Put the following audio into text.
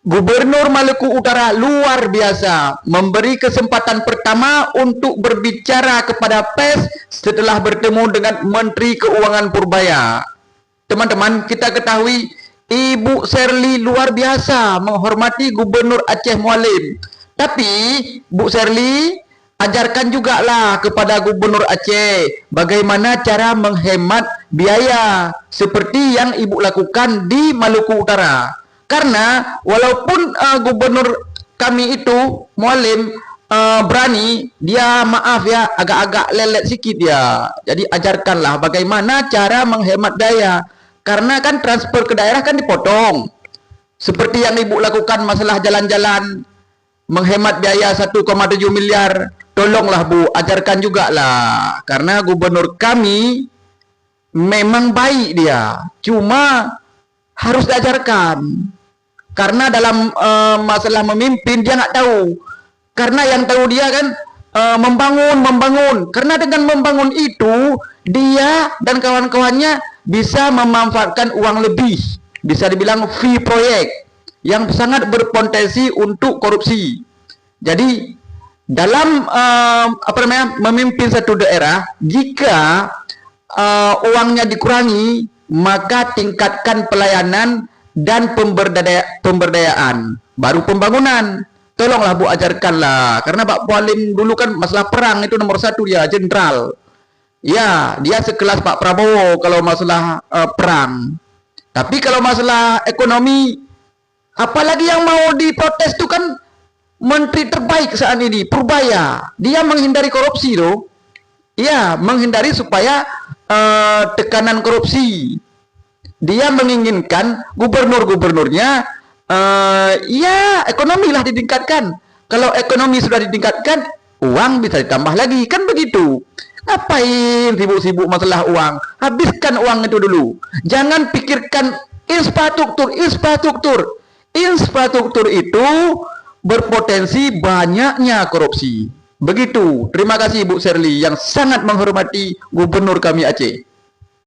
Gubernur Maluku Utara luar biasa, memberi kesempatan pertama untuk berbicara kepada pers setelah bertemu dengan Menteri Keuangan Purbaya. Teman-teman, kita ketahui Ibu Sherly luar biasa menghormati Gubernur Aceh Mualim. Tapi Bu Sherly ajarkan juga lah kepada Gubernur Aceh bagaimana cara menghemat biaya seperti yang Ibu lakukan di Maluku Utara. Karena walaupun Gubernur kami itu Mualim berani, dia maaf ya agak-agak lelet sikit ya. Jadi ajarkanlah bagaimana cara menghemat daya. Karena kan transfer ke daerah kan dipotong. Seperti yang Ibu lakukan masalah jalan-jalan, menghemat biaya 1,7 miliar. Tolonglah Bu, ajarkan juga lah. Karena gubernur kami memang baik dia. Cuma harus diajarkan. Karena dalam masalah memimpin dia nggak tahu. Karena yang tahu dia kan membangun. Karena dengan membangun itu dia dan kawan-kawannya bisa memanfaatkan uang lebih, bisa dibilang fee proyek yang sangat berpotensi untuk korupsi. Jadi dalam memimpin satu daerah, jika uangnya dikurangi, maka tingkatkan pelayanan dan pemberdayaan, baru pembangunan. Tolonglah Bu, ajarkanlah, karena Pak Mualim dulu kan masalah perang itu nomor satu, dia jenderal. Ya, dia sekelas Pak Prabowo kalau masalah perang. Tapi kalau masalah ekonomi, apalagi yang mau diprotes itu kan menteri terbaik saat ini, Purbaya. Dia menghindari korupsi loh. Ya, menghindari supaya tekanan korupsi. Dia menginginkan gubernur-gubernurnya ya ekonomi lah ditingkatkan. Kalau ekonomi sudah ditingkatkan, uang bisa ditambah lagi, kan begitu. Ngapain sibuk-sibuk masalah uang? Habiskan uang itu dulu. Jangan pikirkan infrastruktur. Infrastruktur itu berpotensi banyaknya korupsi. Begitu. Terima kasih Bu Sherly yang sangat menghormati gubernur kami Aceh.